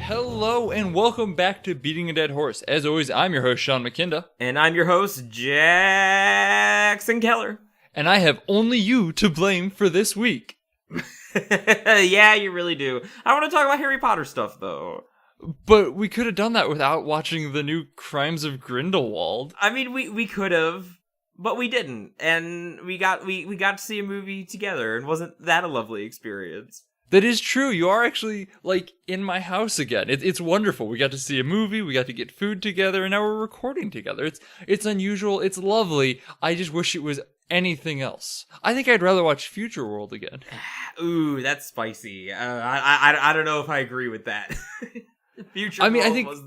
Hello and welcome back to Beating a Dead Horse. As always, I'm your host, Sean McKinda. And I'm your host, Jackson Keller. And I have only you to blame for this week. Yeah, you really do. I want to talk about Harry Potter stuff, though. But we could have done that without watching the new Crimes of Grindelwald. I mean, we could have, but we didn't. And we got to see a movie together, and wasn't that a lovely experience? That is true. You are actually, in my house again. It's wonderful. We got to see a movie, we got to get food together, and now we're recording together. It's unusual, it's lovely. I just wish it was anything else. I think I'd rather watch Future World again. Ooh, that's spicy. I don't know if I agree with that. Future World I think was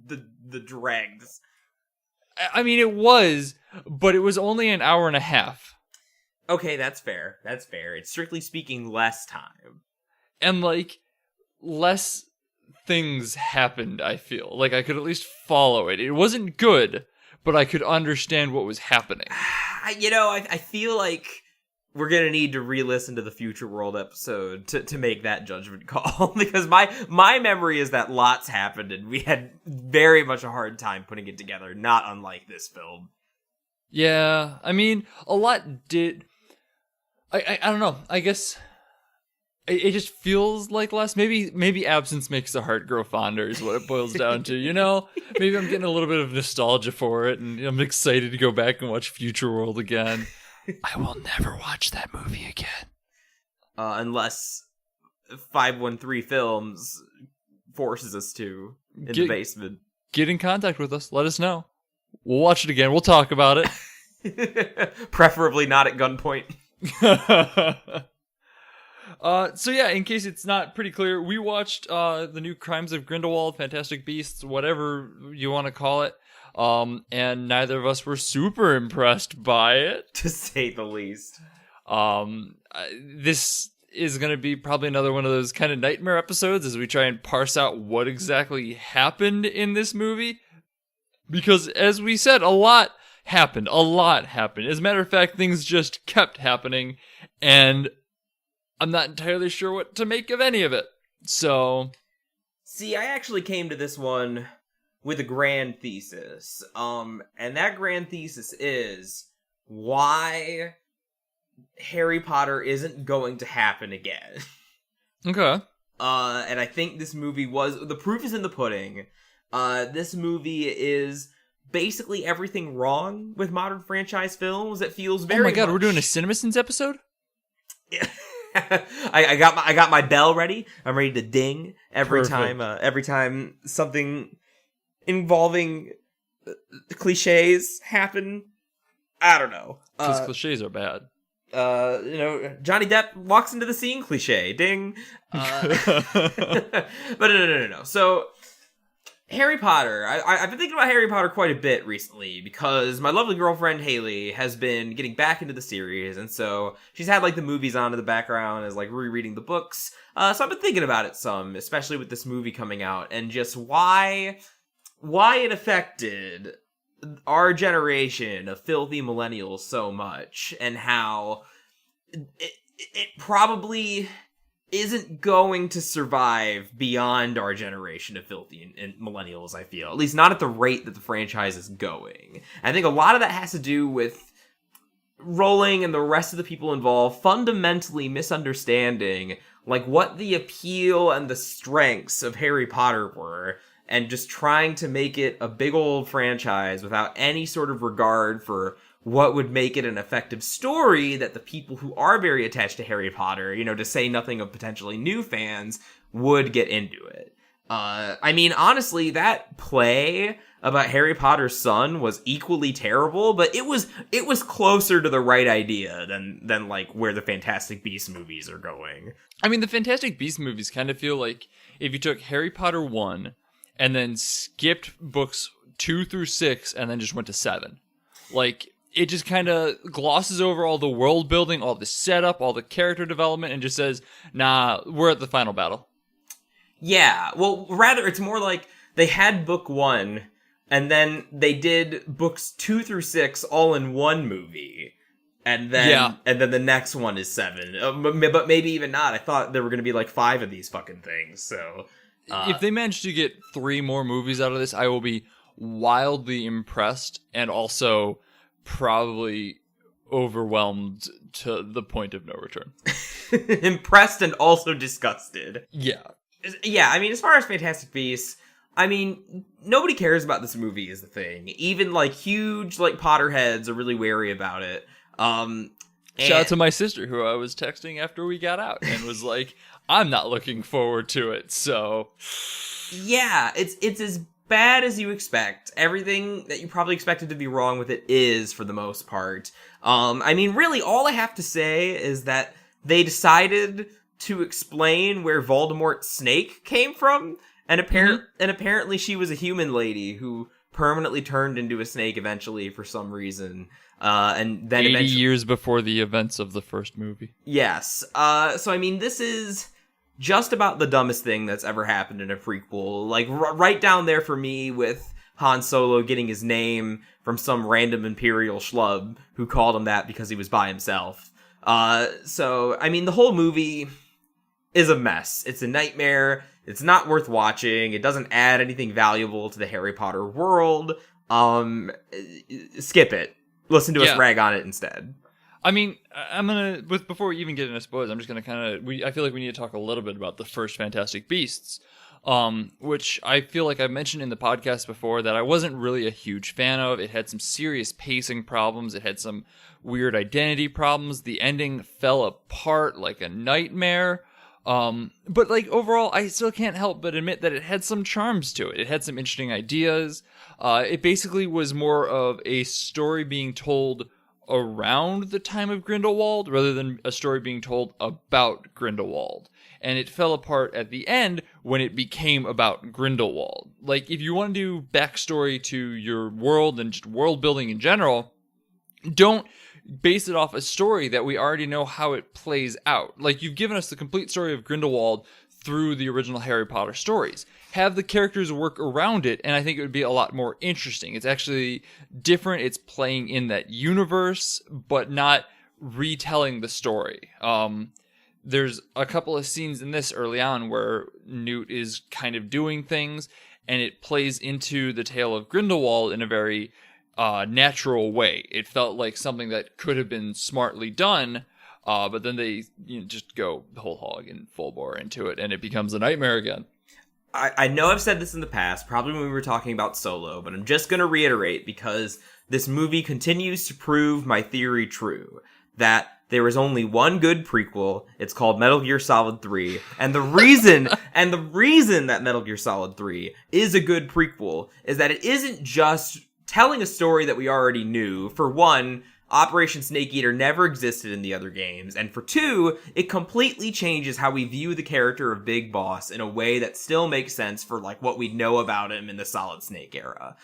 the dregs. I mean, it was, but it was only an hour and a half. Okay, that's fair. That's fair. It's strictly speaking less time. And, less things happened, I feel. I could at least follow it. It wasn't good, but I could understand what was happening. I feel like we're going to need to re-listen to the Future World episode to make that judgment call. Because my memory is that lots happened, and we had very much a hard time putting it together, not unlike this film. Yeah, I mean, a lot did... I don't know, I guess... It just feels like less. Maybe absence makes the heart grow fonder is what it boils down to, you know? Maybe I'm getting a little bit of nostalgia for it, and I'm excited to go back and watch Future World again. I will never watch that movie again. Unless 513 Films forces us to in the basement. Get in contact with us. Let us know. We'll watch it again. We'll talk about it. Preferably not at gunpoint. So yeah, in case it's not pretty clear, we watched the new Crimes of Grindelwald, Fantastic Beasts, whatever you want to call it, and neither of us were super impressed by it. To say the least. This is going to be probably another one of those kind of nightmare episodes as we try and parse out what exactly happened in this movie. Because, as we said, a lot happened. As a matter of fact, things just kept happening, and I'm not entirely sure what to make of any of it. So, see, I actually came to this one with a grand thesis. And that grand thesis is why Harry Potter isn't going to happen again. Okay. And I think this movie the proof is in the pudding. This movie is basically everything wrong with modern franchise films. It feels very Oh my god, we're doing a CinemaSins episode? Yeah. I got my bell ready. I'm ready to ding every time something involving cliches happen. I don't know. Because cliches are bad. Johnny Depp walks into the scene, cliche, ding. But no. So, Harry Potter. I've been thinking about Harry Potter quite a bit recently because my lovely girlfriend Haley has been getting back into the series, and so she's had the movies on in the background as rereading the books. So I've been thinking about it some, especially with this movie coming out, and just why it affected our generation of filthy millennials so much, and how it probably isn't going to survive beyond our generation of filthy and millennials, I feel. At least not at the rate that the franchise is going. I think a lot of that has to do with Rowling and the rest of the people involved fundamentally misunderstanding what the appeal and the strengths of Harry Potter were, and just trying to make it a big old franchise without any sort of regard for what would make it an effective story that the people who are very attached to Harry Potter, to say nothing of potentially new fans, would get into it. I mean, honestly, that play about Harry Potter's son was equally terrible, but it was closer to the right idea than where the Fantastic Beasts movies are going. I mean, the Fantastic Beasts movies kind of feel like if you took Harry Potter 1 and then skipped books 2 through 6 and then just went to 7. It just kind of glosses over all the world building, all the setup, all the character development, and just says, nah, we're at the final battle. Yeah, well, rather, it's more like they had book 1, and then they did books 2 through 6 all in one movie. And then the next one is 7. But maybe even not. I thought there were going to be 5 of these fucking things, so... If they manage to get 3 more movies out of this, I will be wildly impressed and also probably overwhelmed to the point of no return. Impressed and also disgusted. Yeah. Yeah, I mean, as far as Fantastic Beasts, I mean, nobody cares about this movie is the thing. Even, like, huge, like, Potterheads are really wary about it. Shout out to my sister, who I was texting after we got out, and was like, I'm not looking forward to it, so... Yeah, it's as bad as you expect. Everything that you probably expected to be wrong with it is, for the most part. I mean, really, all I have to say is that they decided to explain where Voldemort's snake came from, and apparently she was a human lady who permanently turned into a snake eventually for some reason. And then 80 years before the events of the first movie. Yes. So, I mean, this is just about the dumbest thing that's ever happened in a prequel. Like, right down there for me with Han Solo getting his name from some random Imperial schlub who called him that because he was by himself. So, I mean, the whole movie is a mess. It's a nightmare. It's not worth watching. It doesn't add anything valuable to the Harry Potter world. Skip it. Listen to us rag on it instead. I mean, I'm gonna before we even get into spoilers, I'm just gonna kind of I feel like we need to talk a little bit about the first Fantastic Beasts, which I feel like I've mentioned in the podcast before that I wasn't really a huge fan of. It had some serious pacing problems. It had some weird identity problems. The ending fell apart like a nightmare. But like overall, I still can't help but admit that it had some charms to it. It had some interesting ideas. It basically was more of a story being told around the time of Grindelwald rather than a story being told about Grindelwald. And it fell apart at the end when it became about Grindelwald. Like, if you want to do backstory to your world and just world building in general, don't base it off a story that we already know how it plays out. Like, you've given us the complete story of Grindelwald through the original Harry Potter stories. Have the characters work around it, and I think it would be a lot more interesting. It's actually different. It's playing in that universe, but not retelling the story. There's a couple of scenes in this early on where Newt is kind of doing things, and it plays into the tale of Grindelwald in a very natural way. It felt like something that could have been smartly done, but then they just go whole hog and full bore into it, and it becomes a nightmare again. I know I've said this in the past, probably when we were talking about Solo, but I'm just going to reiterate because this movie continues to prove my theory true, that there is only one good prequel. It's called Metal Gear Solid 3. And the reason that Metal Gear Solid 3 is a good prequel is that it isn't just telling a story that we already knew. For one, Operation Snake Eater never existed in the other games. And for two, it completely changes how we view the character of Big Boss in a way that still makes sense for like what we know about him in the Solid Snake era.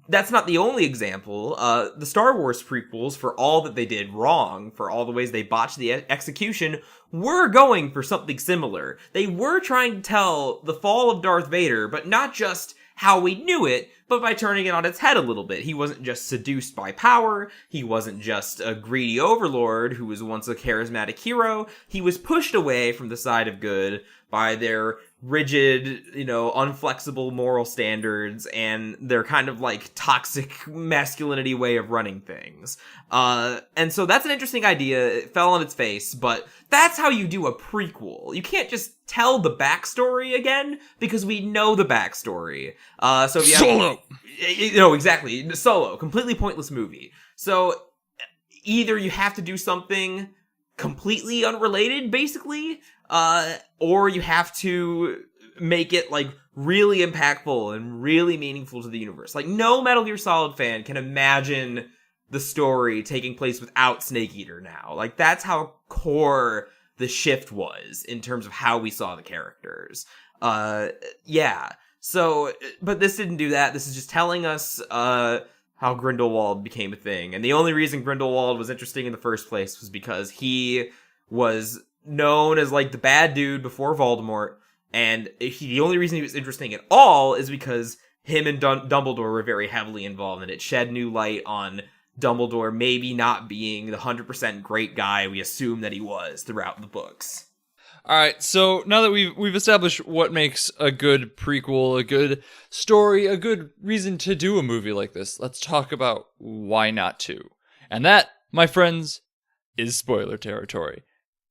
That's not the only example. The Star Wars prequels, for all that they did wrong, for all the ways they botched the execution, were going for something similar. They were trying to tell the fall of Darth Vader, but not just how we knew it, but by turning it on its head a little bit. He wasn't just seduced by power. He wasn't just a greedy overlord who was once a charismatic hero. He was pushed away from the side of good by their rigid, unflexible moral standards and their kind of like toxic masculinity way of running things. And so that's an interesting idea. It fell on its face, but that's how you do a prequel. You can't just tell the backstory again because we know the backstory. So if you Solo! Exactly. Solo. Completely pointless movie. So either you have to do something completely unrelated, basically, or you have to make it like really impactful and really meaningful to the universe. Like, no Metal Gear Solid fan can imagine the story taking place without Snake Eater now. Like, that's how core the shift was in terms of how we saw the characters. Yeah. So, but this didn't do that. This is just telling us how Grindelwald became a thing. And the only reason Grindelwald was interesting in the first place was because he was known as like the bad dude before Voldemort. And the only reason he was interesting at all is because him and Dumbledore were very heavily involved, and it shed new light on Dumbledore maybe not being the 100% great guy we assume that he was throughout the books. All right, so now that we've established what makes a good prequel, a good story, a good reason to do a movie like this, let's talk about why not to. And that, my friends, is spoiler territory.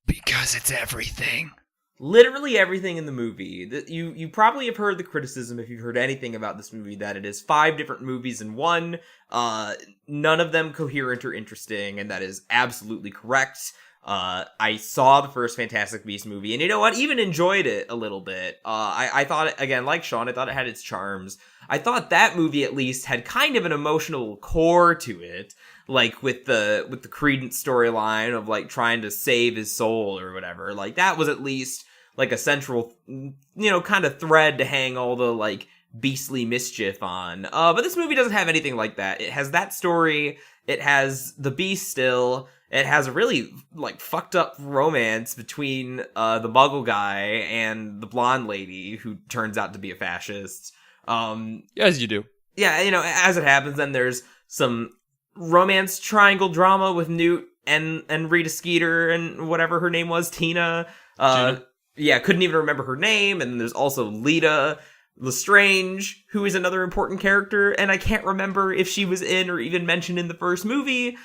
Because it's everything. Literally everything in the movie. You probably have heard the criticism, if you've heard anything about this movie, that it is 5 different movies in one, none of them coherent or interesting, and that is absolutely correct. I saw the first Fantastic Beasts movie, and you know what? Even enjoyed it a little bit. I thought, again, like Sean, I thought it had its charms. I thought that movie at least had kind of an emotional core to it, like with the Credence storyline of like trying to save his soul or whatever. Like that was at least like a central, kind of thread to hang all the like beastly mischief on. But this movie doesn't have anything like that. It has that story. It has the Beast still. It has a really, like, fucked up romance between the Muggle guy and the blonde lady who turns out to be a fascist. As you do. Yeah, as it happens, then there's some romance triangle drama with Newt and Rita Skeeter and whatever her name was, Tina. Gina. Yeah, couldn't even remember her name. And then there's also Lita Lestrange, who is another important character, and I can't remember if she was in or even mentioned in the first movie.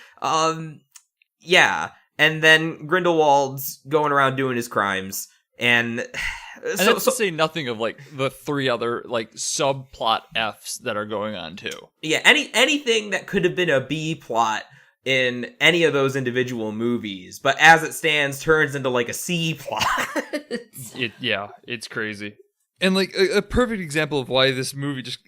Yeah, and then Grindelwald's going around doing his crimes, and that's to say nothing of like the 3 other like subplot Fs that are going on too. Yeah, anything that could have been a B plot in any of those individual movies, but as it stands, turns into like a C plot. It's crazy. And like a perfect example of why this movie just,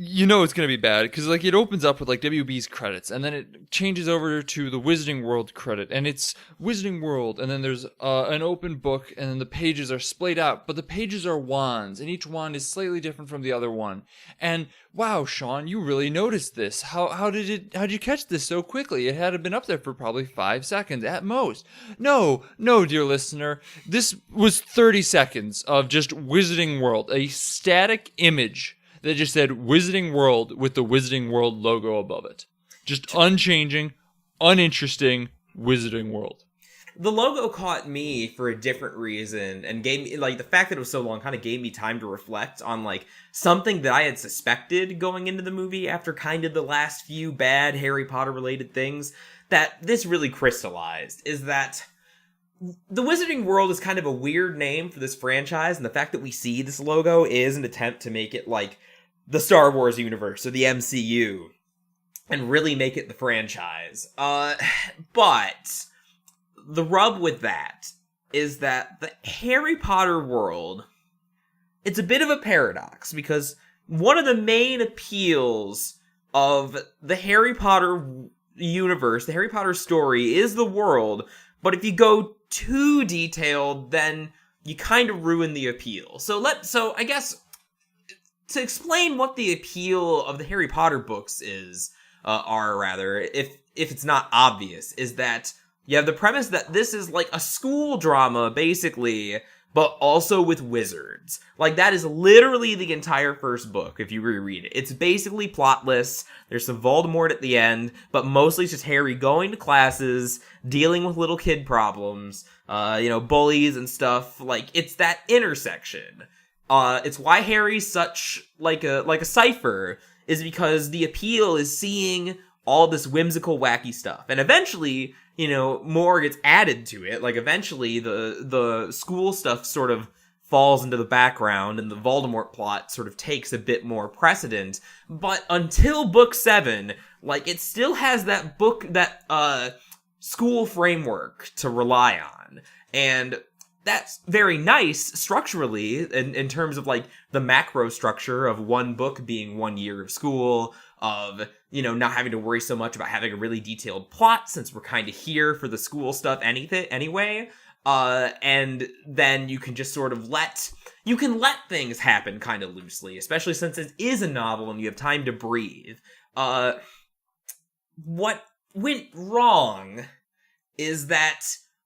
it's going to be bad, because like it opens up with like WB's credits, and then it changes over to the Wizarding World credit, and it's Wizarding World, and then there's an open book, and then the pages are splayed out, but the pages are wands, and each wand is slightly different from the other one. And wow, Sean, you really noticed this. How did you catch this so quickly? It had been up there for probably 5 seconds at most. No, dear listener, this was 30 seconds of just Wizarding World, a static image that just said Wizarding World with the Wizarding World logo above it. Just unchanging, uninteresting Wizarding World. The logo caught me for a different reason, and gave me, like, the fact that it was so long kind of gave me time to reflect on, like, something that I had suspected going into the movie after kind of the last few bad Harry Potter related things, that this really crystallized, is that the Wizarding World is kind of a weird name for this franchise, and the fact that we see this logo is an attempt to make it like the Star Wars universe, or the MCU, and really make it the franchise. But the rub with that is that the Harry Potter world, it's a bit of a paradox, because one of the main appeals of the Harry Potter universe, the Harry Potter story, is the world, but if you go too detailed, then you kind of ruin the appeal. So I guess to explain what the appeal of the Harry Potter books if it's not obvious, is that you have the premise that this is like a school drama, basically, but also with wizards. Like, that is literally the entire first book, if you reread it. It's basically plotless. There's some Voldemort at the end, but mostly it's just Harry going to classes, dealing with little kid problems, bullies and stuff. Like, it's that intersection. It's why Harry's such like a cipher, is because the appeal is seeing all this whimsical, wacky stuff. And eventually, more gets added to it. Like, eventually the school stuff sort of falls into the background, and the Voldemort plot sort of takes a bit more precedent. But until book 7, like, it still has that school framework to rely on. And that's very nice structurally in terms of like the macro structure of one book being 1 year of school, of, not having to worry so much about having a really detailed plot, since we're kind of here for the school stuff anyway. And then you can just sort of let things happen kind of loosely, especially since it is a novel and you have time to breathe. What went wrong is that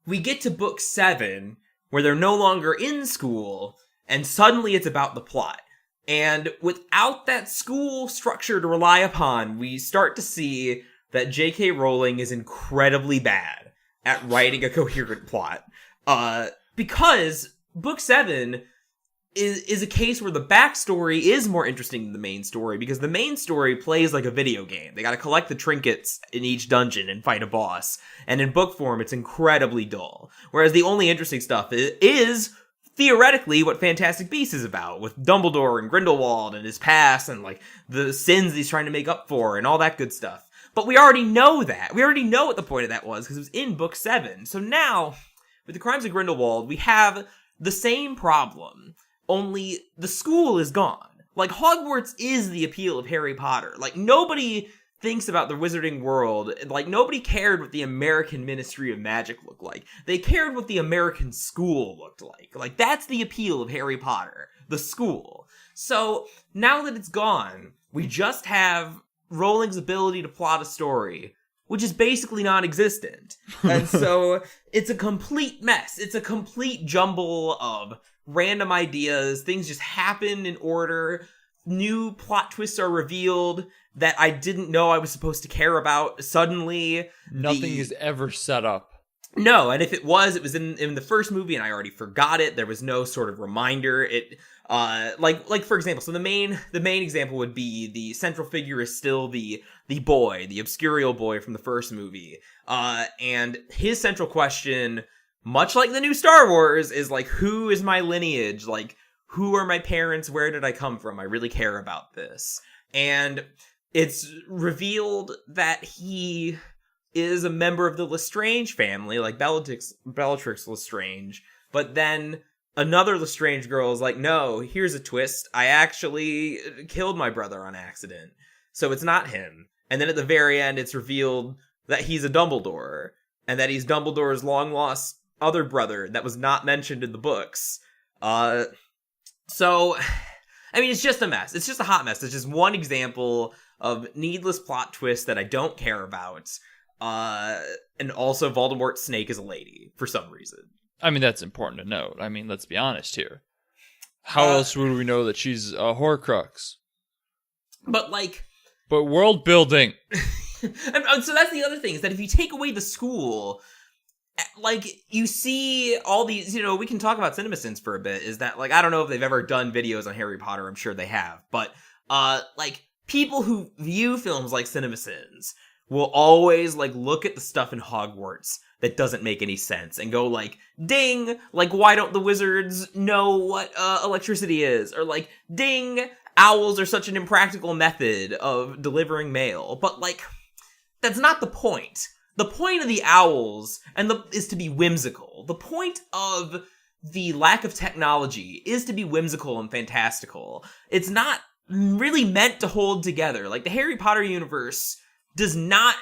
we get to book 7, where they're no longer in school, and suddenly it's about the plot. And without that school structure to rely upon, we start to see that J.K. Rowling is incredibly bad at writing a coherent plot. because book 7 is a case where the backstory is more interesting than the main story, because the main story plays like a video game. They gotta collect the trinkets in each dungeon and fight a boss. And in book form, it's incredibly dull. Whereas the only interesting stuff is theoretically what Fantastic Beasts is about, with Dumbledore and Grindelwald and his past and like the sins he's trying to make up for and all that good stuff. But we already know that. We already know what the point of that was, because it was in book 7. So now, with the Crimes of Grindelwald, we have the same problem. Only the school is gone. Like, Hogwarts is the appeal of Harry Potter. Like, nobody thinks about the wizarding world. Like, nobody cared what the American Ministry of Magic looked like. They cared what the American school looked like. Like, that's the appeal of Harry Potter. The school. So, now that it's gone, we just have Rowling's ability to plot a story, which is basically non-existent. And so, it's a complete mess. It's a complete jumble of random ideas, things just happen in order, new plot twists are revealed that I didn't know I was supposed to care about suddenly. Nothing is ever set up. No, and if it was in the first movie and I already forgot it. There was no sort of reminder. It like for example, so the main example would be the central figure is still the boy, the obscurial boy from the first movie. And his central question, much like the new Star Wars, is like, who is my lineage? Like, who are my parents? Where did I come from? I really care about this. And it's revealed that he is a member of the Lestrange family, like Bellatrix Lestrange. But then another Lestrange girl is like, no, here's a twist. I actually killed my brother on accident. So it's not him. And then at the very end, it's revealed that he's a Dumbledore. And that he's Dumbledore's long-lost other brother that was not mentioned in the books. So, I mean, it's just a mess. It's just a hot mess. It's just one example of needless plot twists that I don't care about. And also Voldemort's snake is a lady, for some reason. I mean, that's important to note. I mean, let's be honest here. How else would we know that she's a Horcrux? But world building. And so that's the other thing, is that if you take away the school, like, you see all these, we can talk about CinemaSins for a bit, is that, like, I don't know if they've ever done videos on Harry Potter, I'm sure they have, but, like, people who view films like CinemaSins will always, like, look at the stuff in Hogwarts that doesn't make any sense, and go, like, ding, like, why don't the wizards know what, electricity is? Or, like, ding, owls are such an impractical method of delivering mail. But, like, that's not the point. The point of the owls is to be whimsical. The point of the lack of technology is to be whimsical and fantastical. It's not really meant to hold together. Like, the Harry Potter universe does not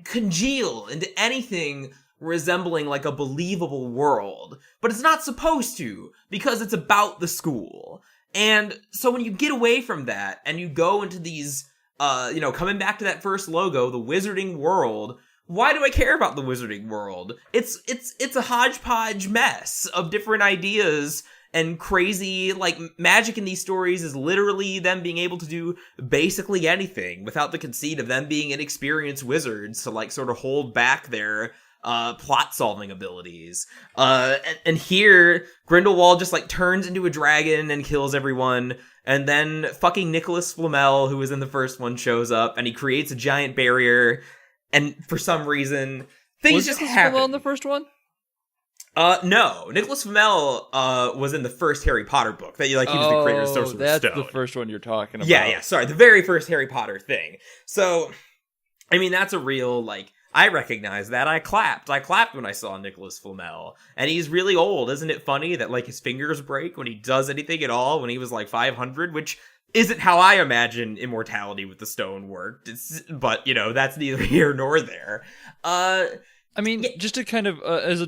congeal into anything resembling like a believable world. But it's not supposed to, because it's about the school. And so when you get away from that and you go into these, coming back to that first logo, the Wizarding World, why do I care about the Wizarding World? It's a hodgepodge mess of different ideas and crazy, like, magic in these stories is literally them being able to do basically anything without the conceit of them being inexperienced wizards to, like, sort of hold back their plot-solving abilities. And here, Grindelwald just, like, turns into a dragon and kills everyone, and then fucking Nicholas Flamel, who was in the first one, shows up, and he creates a giant barrier. And for some reason, things just happen. Was Flamel in the first one? No. Nicholas Flamel was in the first Harry Potter book. That he was the creator of Sorcerer's Stone. That's the first one you're talking about. Yeah, sorry. The very first Harry Potter thing. So, I mean, that's a real, like, I recognize that. I clapped when I saw Nicholas Flamel. And he's really old. Isn't it funny that, like, his fingers break when he does anything at all when he was, like, 500? Which isn't how I imagine immortality with the stone worked. But, that's neither here nor there. I mean, just to kind of,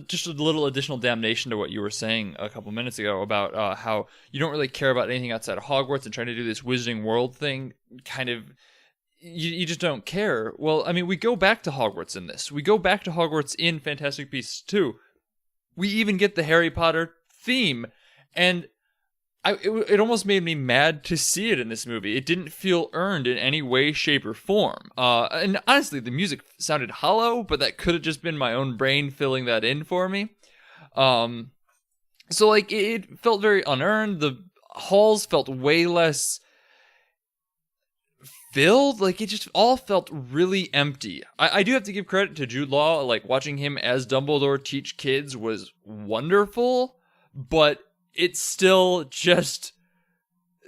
just a little additional damnation to what you were saying a couple minutes ago about how you don't really care about anything outside of Hogwarts and trying to do this Wizarding World thing, kind of, you just don't care. Well, I mean, we go back to Hogwarts in this. We go back to Hogwarts in Fantastic Beasts 2. We even get the Harry Potter theme, and it almost made me mad to see it in this movie. It didn't feel earned in any way, shape, or form. And honestly, the music sounded hollow, but that could have just been my own brain filling that in for me. So, like, it felt very unearned. The halls felt way less filled. Like, it just all felt really empty. I do have to give credit to Jude Law. Like, watching him as Dumbledore teach kids was wonderful, but it still just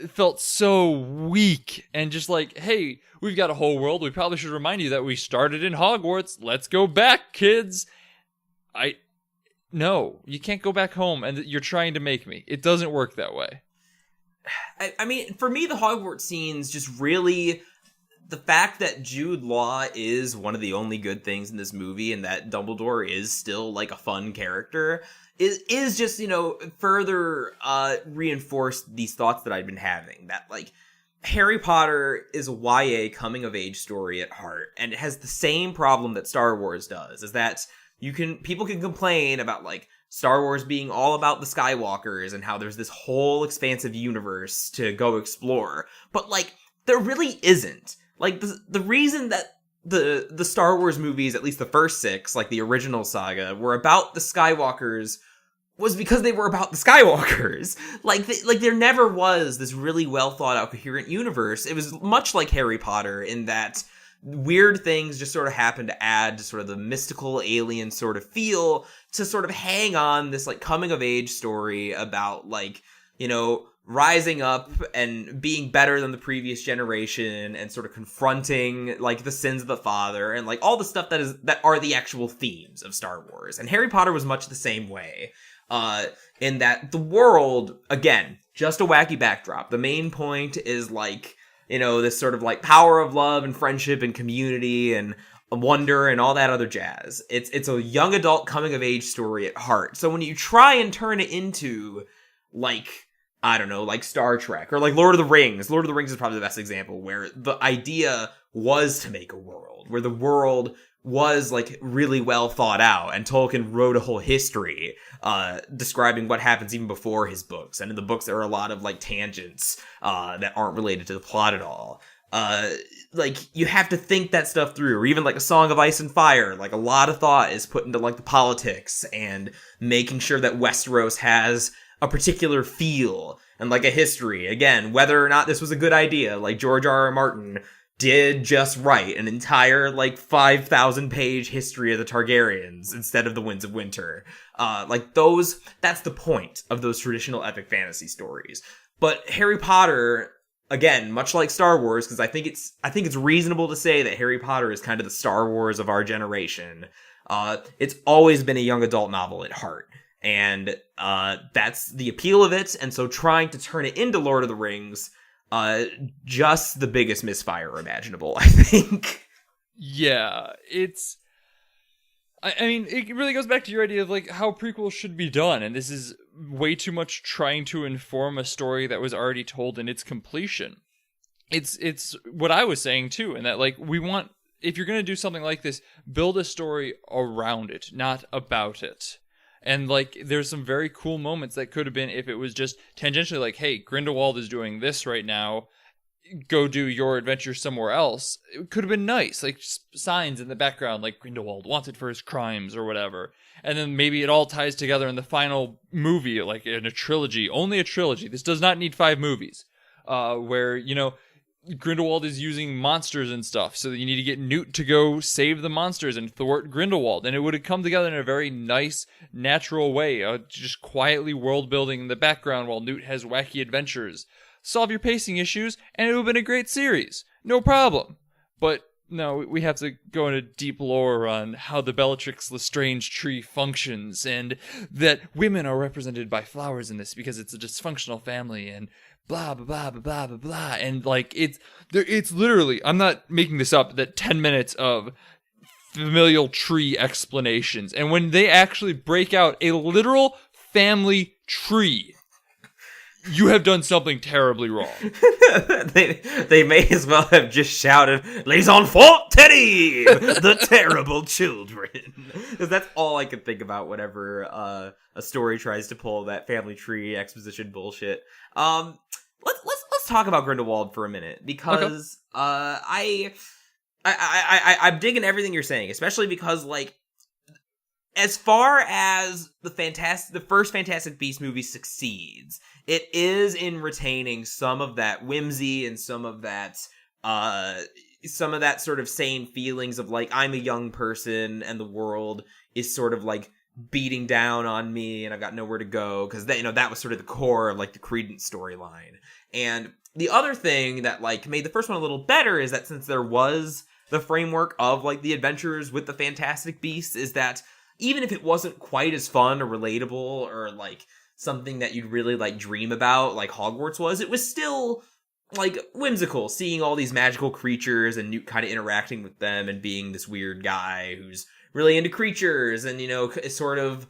felt so weak and just like, hey, we've got a whole world. We probably should remind you that we started in Hogwarts. Let's go back, kids. No, you can't go back home and you're trying to make me. It doesn't work that way. I mean, for me, the Hogwarts scenes just really... The fact that Jude Law is one of the only good things in this movie and that Dumbledore is still, like, a fun character is just, further reinforced these thoughts that I've been having. That, like, Harry Potter is a YA coming-of-age story at heart, and it has the same problem that Star Wars does, is that people can complain about, like, Star Wars being all about the Skywalkers and how there's this whole expansive universe to go explore, but, like, there really isn't. Like, the reason that the Star Wars movies, at least the first 6, like the original saga, were about the Skywalkers was because they were about the Skywalkers. Like there never was this really well thought out, coherent universe. It was much like Harry Potter in that weird things just sort of happened to add to sort of the mystical alien sort of feel to sort of hang on this, like, coming of age story about, like, rising up and being better than the previous generation and sort of confronting, like, the sins of the father and, like, all the stuff that are the actual themes of Star Wars. And Harry Potter was much the same way, in that the world, again, just a wacky backdrop. The main point is, like, this sort of, like, power of love and friendship and community and wonder and all that other jazz. It's a young adult coming of age story at heart. So when you try and turn it into, like, I don't know, like Star Trek or like Lord of the Rings. Lord of the Rings is probably the best example, where the idea was to make a world, where the world was, like, really well thought out, and Tolkien wrote a whole history describing what happens even before his books. And in the books there are a lot of, like, tangents that aren't related to the plot at all. Like, you have to think that stuff through. Or even, like, A Song of Ice and Fire, like, a lot of thought is put into, like, the politics and making sure that Westeros has a particular feel and, like, a history. Again, whether or not this was a good idea, like, George R.R. Martin did just write an entire, like, 5,000 page history of the Targaryens instead of the Winds of Winter. That's the point of those traditional epic fantasy stories. But Harry Potter, again, much like Star Wars, because I think it's reasonable to say that Harry Potter is kind of the Star Wars of our generation. It's always been a young adult novel at heart. And that's the appeal of it, and so trying to turn it into Lord of the Rings, just the biggest misfire imaginable, I think. Yeah, I mean, it really goes back to your idea of, like, how prequels should be done, and this is way too much trying to inform a story that was already told in its completion. It's what I was saying, too, and that, like, if you're going to do something like this, build a story around it, not about it. And, like, there's some very cool moments that could have been if it was just tangentially like, hey, Grindelwald is doing this right now, go do your adventure somewhere else. It could have been nice, like, signs in the background, like, Grindelwald wanted for his crimes or whatever. And then maybe it all ties together in the final movie, like in a trilogy, only a trilogy. This does not need 5 movies, where, Grindelwald is using monsters and stuff, so you need to get Newt to go save the monsters and thwart Grindelwald, and it would have come together in a very nice, natural way, just quietly world building in the background while Newt has wacky adventures. Solve your pacing issues, and it would have been a great series. No problem. But no, we have to go into deep lore on how the Bellatrix Lestrange tree functions, and that women are represented by flowers in this because it's a dysfunctional family, and blah, blah, blah, blah, blah, blah, blah. And, like, it's literally, I'm not making this up, that 10 minutes of familial tree explanations. And when they actually break out a literal family tree, you have done something terribly wrong. they may as well have just shouted, "Les enfants terribles!" The terrible children. Because that's all I can think about whenever a story tries to pull that family tree exposition bullshit. Let's talk about Grindelwald for a minute, because I'm digging everything you're saying, especially because, like, as far as the first Fantastic Beasts movie succeeds, it is in retaining some of that whimsy and some of that sort of sane feelings of like, I'm a young person and the world is sort of like beating down on me and I've got nowhere to go, because that was sort of the core of like the Credence storyline. And the other thing that like made the first one a little better is that since there was the framework of like the adventures with the Fantastic Beasts, is that even if it wasn't quite as fun or relatable or like something that you'd really like dream about like Hogwarts was, it was still like whimsical, seeing all these magical creatures and Newt kind of interacting with them and being this weird guy who's really into creatures and, sort of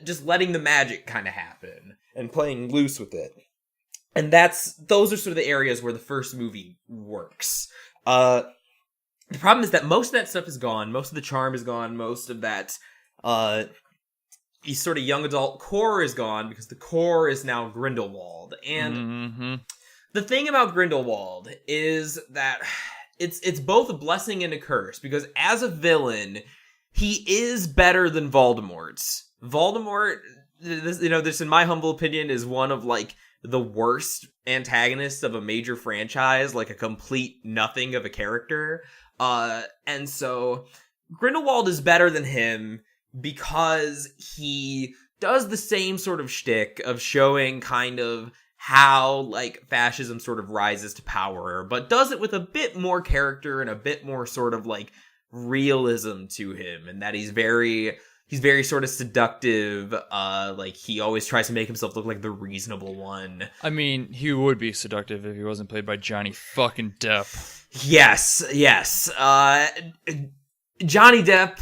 just letting the magic kind of happen and playing loose with it. And those are sort of the areas where the first movie works. The problem is that most of that stuff is gone. Most of the charm is gone. Most of that sort of young adult core is gone, because the core is now Grindelwald. And the thing about Grindelwald is that it's both a blessing and a curse, because as a villain, he is better than Voldemort. Voldemort, this in my humble opinion is one of like the worst antagonists of a major franchise, like a complete nothing of a character. And so Grindelwald is better than him because he does the same sort of shtick of showing kind of how like fascism sort of rises to power, but does it with a bit more character and a bit more sort of like realism to him, and that he's very sort of seductive. Like he always tries to make himself look like the reasonable one. I mean, he would be seductive if he wasn't played by Johnny fucking Depp. Yes. Johnny Depp,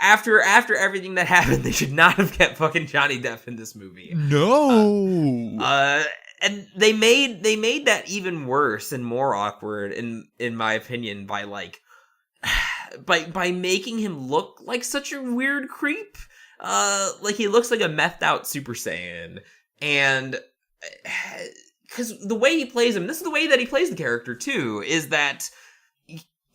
after everything that happened, they should not have kept fucking Johnny Depp in this movie. No. And they made that even worse and more awkward in my opinion by like by making him look like such a weird creep. Like he looks like a methed out Super Saiyan, and because the way he plays him, this is the way that he plays the character too, is that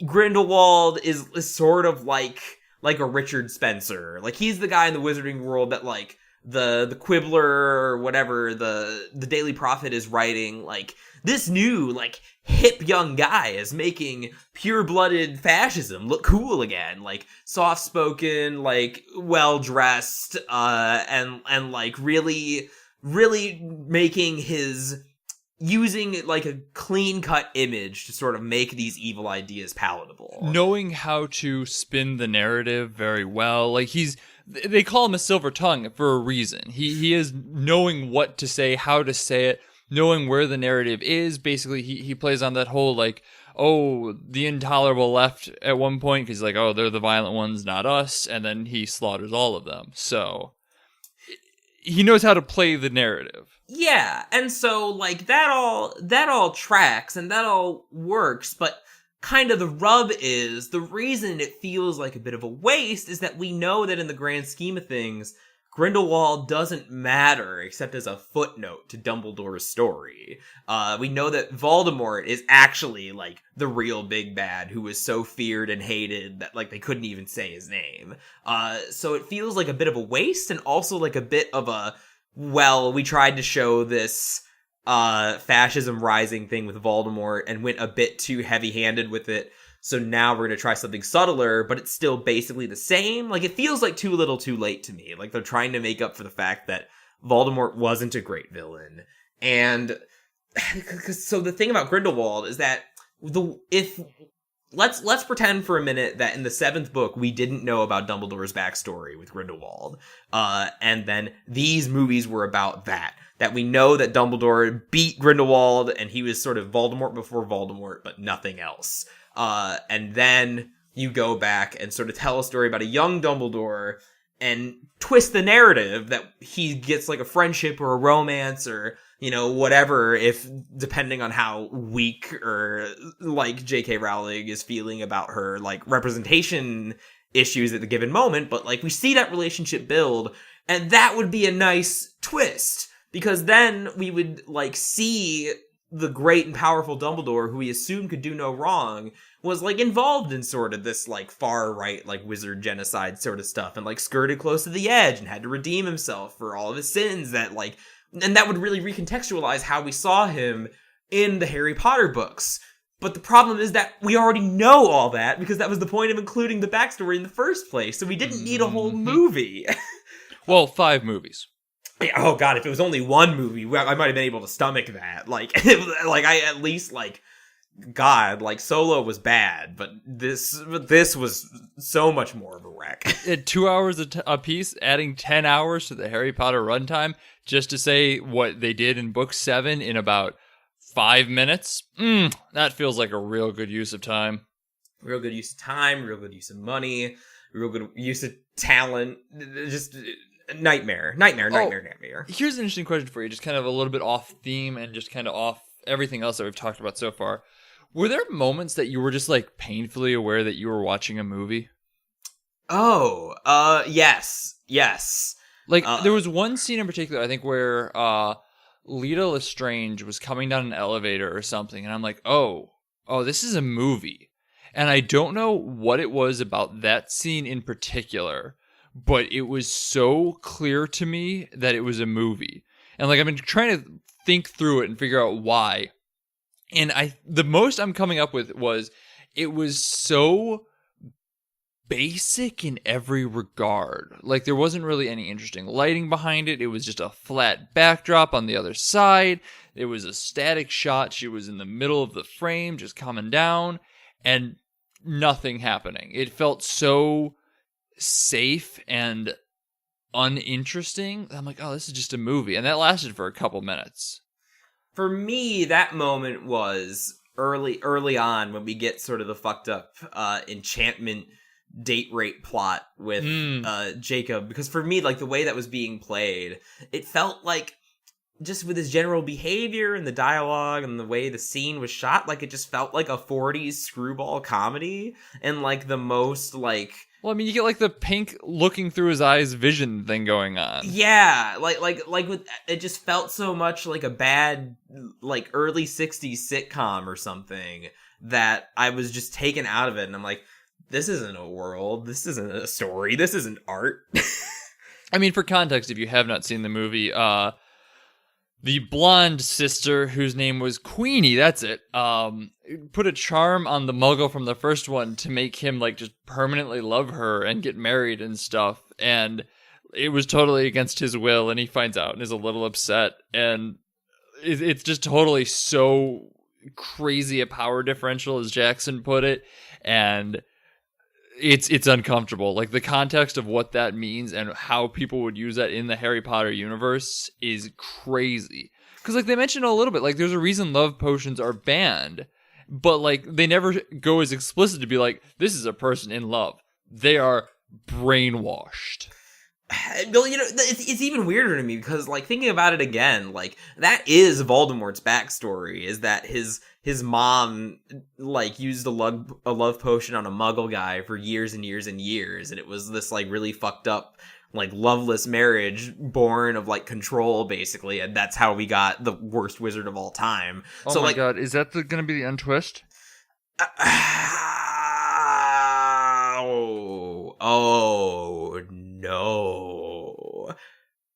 Grindelwald is sort of like a Richard Spencer. Like he's the guy in the wizarding world that like the Quibbler or whatever the Daily Prophet is writing, like this new like hip young guy is making pure-blooded fascism look cool again, like soft-spoken, like well-dressed, and like really making using like a clean-cut image to sort of make these evil ideas palatable. Knowing how to spin the narrative very well. Like they call him a silver tongue for a reason. He is knowing what to say, how to say it, knowing where the narrative is. Basically, he plays on that whole like, oh, the intolerable left at one point, because like, oh, they're the violent ones, not us, and then he slaughters all of them. So he knows how to play the narrative. Yeah, and so like that all tracks and that all works, but kind of the rub is, the reason it feels like a bit of a waste is that we know that in the grand scheme of things, Grindelwald doesn't matter except as a footnote to Dumbledore's story. We know that Voldemort is actually like the real big bad who was so feared and hated that like they couldn't even say his name. So it feels like a bit of a waste, and also like a bit of a, well, we tried to show this fascism rising thing with Voldemort and went a bit too heavy-handed with it, so now we're gonna try something subtler, but it's still basically the same. Like, it feels like too little too late to me. Like, they're trying to make up for the fact that Voldemort wasn't a great villain. And so the thing about Grindelwald is that let's pretend for a minute that in the 7th book we didn't know about Dumbledore's backstory with Grindelwald, and then these movies were about that we know that Dumbledore beat Grindelwald and he was sort of Voldemort before Voldemort, but nothing else. And then you go back and sort of tell a story about a young Dumbledore and twist the narrative that he gets like a friendship or a romance or, whatever, if depending on how weak or like J.K. Rowling is feeling about her like representation issues at the given moment. But like we see that relationship build, and that would be a nice twist, because then we would like see the great and powerful Dumbledore, who we assumed could do no wrong, was like involved in sort of this like far right like wizard genocide sort of stuff, and like skirted close to the edge and had to redeem himself for all of his sins, that like, and that would really recontextualize how we saw him in the Harry Potter books. But the problem is that we already know all that, because that was the point of including the backstory in the first place, so we didn't need a whole movie. Well, 5 movies. Yeah, oh god, if it was only one movie, I might have been able to stomach that. Like, like I at least like, God, like Solo was bad, but this was so much more of a wreck. At 2 hours a piece, adding 10 hours to the Harry Potter runtime just to say what they did in book 7 in about 5 minutes. That feels like a real good use of time. Real good use of time, real good use of money, real good use of talent. Just nightmare. Here's an interesting question for you, just kind of a little bit off theme and just kind of off everything else that we've talked about so far. Were there moments that you were just like painfully aware that you were watching a movie? Yes. Like, there was one scene in particular, I think, where Lita Lestrange was coming down an elevator or something, and I'm like, oh, this is a movie. And I don't know what it was about that scene in particular, but it was so clear to me that it was a movie. And like, I've been trying to think through it and figure out why. And the most I'm coming up with was, it was so basic in every regard. Like, there wasn't really any interesting lighting behind it. It was just a flat backdrop on the other side. It was a static shot. She was in the middle of the frame, just coming down, and nothing happening. It felt so safe and uninteresting. I'm like, oh, this is just a movie. And that lasted for a couple minutes. For me, that moment was early on, when we get sort of the fucked up enchantment date rape plot with Jacob, because for me, like, the way that was being played, it felt like, just with his general behavior and the dialogue and the way the scene was shot, like, it just felt like a 40s screwball comedy, and like the most like, well, I mean, you get like the pink looking through his eyes vision thing going on. Yeah, like with, it just felt so much like a bad, like, early 60s sitcom or something, that I was just taken out of it, and I'm like, this isn't a world, this isn't a story, this isn't art. I mean, for context, if you have not seen the movie, the blonde sister, whose name was Queenie, that's it, put a charm on the muggle from the first one to make him, like, just permanently love her and get married and stuff, and it was totally against his will, and he finds out and is a little upset, and it's just totally so crazy a power differential, as Jackson put it, and it's uncomfortable. Like, the context of what that means and how people would use that in the Harry Potter universe is crazy. Because, like, they mentioned a little bit, like, there's a reason love potions are banned, but, like, they never go as explicit to be like, this is a person in love. They are brainwashed. Well, you know, it's even weirder to me, because, like, thinking about it again, like, that is Voldemort's backstory, is that his mom, like, used a love potion on a muggle guy for years and years and years, and it was this, like, really fucked up, like, loveless marriage born of, like, control, basically, and that's how we got the worst wizard of all time. Oh so, my god, is that gonna be the untwist? Oh, no.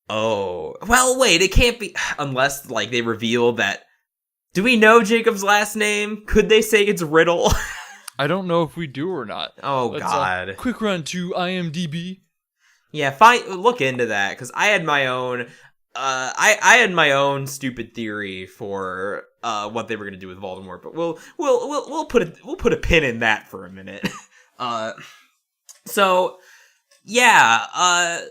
Oh. Well, wait, it can't be, unless, like, they reveal that. Do we know Jacob's last name? Could they say it's Riddle? I don't know if we do or not. Oh, God. Quick run to IMDb. Yeah, look into that, because I had my own, I had my own stupid theory for what they were going to do with Voldemort, but we'll put a pin in that for a minute. So yeah,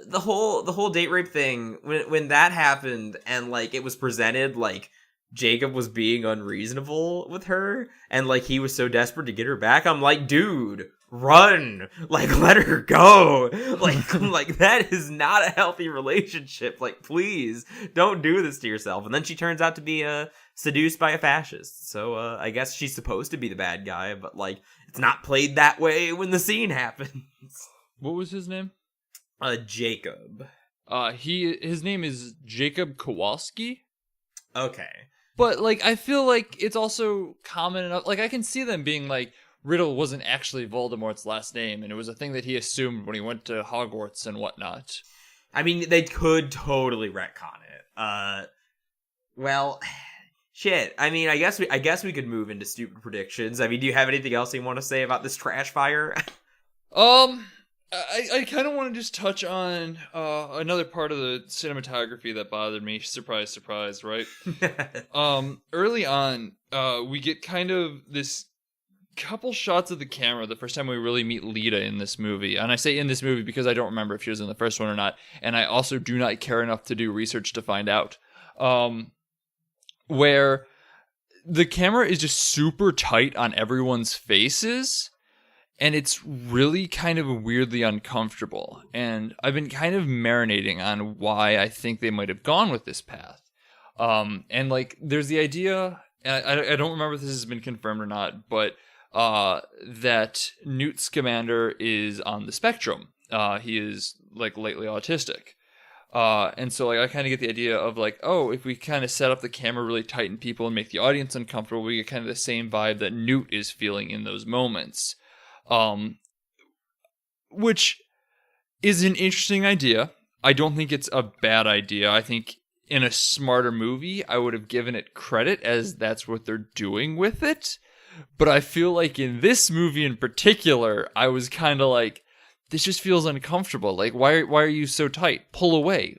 the whole date rape thing, when that happened, and like it was presented like Jacob was being unreasonable with her, and like he was so desperate to get her back, I'm like, dude, run, like, let her go, like that is not a healthy relationship, like, please don't do this to yourself. And then she turns out to be seduced by a fascist, so I guess she's supposed to be the bad guy, but like it's not played that way when the scene happens. What was his name? Jacob. His name is Jacob Kowalski. Okay. But, like, I feel like it's also common enough, like, I can see them being, like, Riddle wasn't actually Voldemort's last name, and it was a thing that he assumed when he went to Hogwarts and whatnot. I mean, they could totally retcon it. Well, shit. I mean, I guess we could move into stupid predictions. I mean, do you have anything else you want to say about this trash fire? I kind of want to just touch on another part of the cinematography that bothered me. Surprise, surprise, right? Early on, we get kind of this couple shots of the camera the first time we really meet Lita in this movie. And I say in this movie because I don't remember if she was in the first one or not. And I also do not care enough to do research to find out. Where the camera is just super tight on everyone's faces. And it's really kind of weirdly uncomfortable. And I've been kind of marinating on why I think they might have gone with this path. And like, there's the idea, I don't remember if this has been confirmed or not, but that Newt Scamander is on the spectrum. He is like lately autistic. And so like I kind of get the idea of like, oh, if we kind of set up the camera really tight and people and make the audience uncomfortable, we get kind of the same vibe that Newt is feeling in those moments. Which is an interesting idea. I don't think it's a bad idea. I think in a smarter movie, I would have given it credit as that's what they're doing with it. But I feel like in this movie in particular, I was kind of like, this just feels uncomfortable. Like, why are you so tight? Pull away.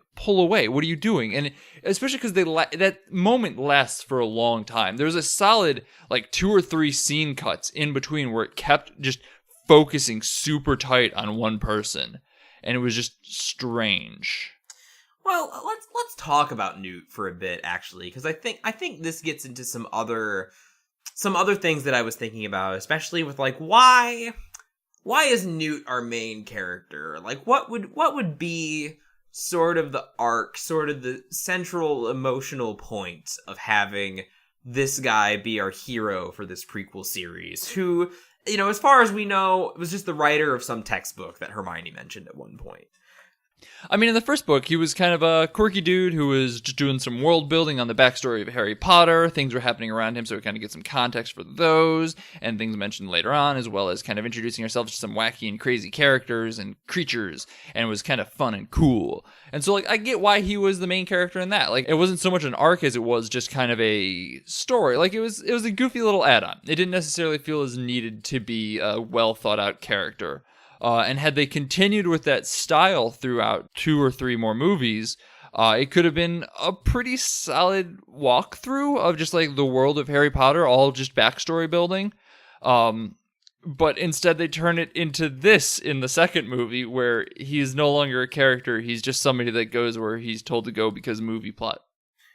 What are you doing? And especially because that moment lasts for a long time. There's a solid like 2 or 3 scene cuts in between where it kept just focusing super tight on one person, and it was just strange. Well, let's talk about Newt for a bit, actually, because I think this gets into some other things that I was thinking about, especially with like why is Newt our main character? Like, what would be sort of the arc, sort of the central emotional point of having this guy be our hero for this prequel series, who, you know, as far as we know, was just the writer of some textbook that Hermione mentioned at one point. I mean, in the first book, he was kind of a quirky dude who was just doing some world building on the backstory of Harry Potter. Things were happening around him, so we kind of get some context for those, and things mentioned later on, as well as kind of introducing ourselves to some wacky and crazy characters and creatures, and it was kind of fun and cool. And so, like, I get why he was the main character in that. Like, it wasn't so much an arc as it was just kind of a story. Like, it was a goofy little add-on. It didn't necessarily feel as needed to be a well-thought-out character. And had they continued with that style throughout 2 or 3 more movies, it could have been a pretty solid walkthrough of just like the world of Harry Potter, all just backstory building. But instead they turn it into this in the second movie, where he's no longer a character. He's just somebody that goes where he's told to go because movie plot.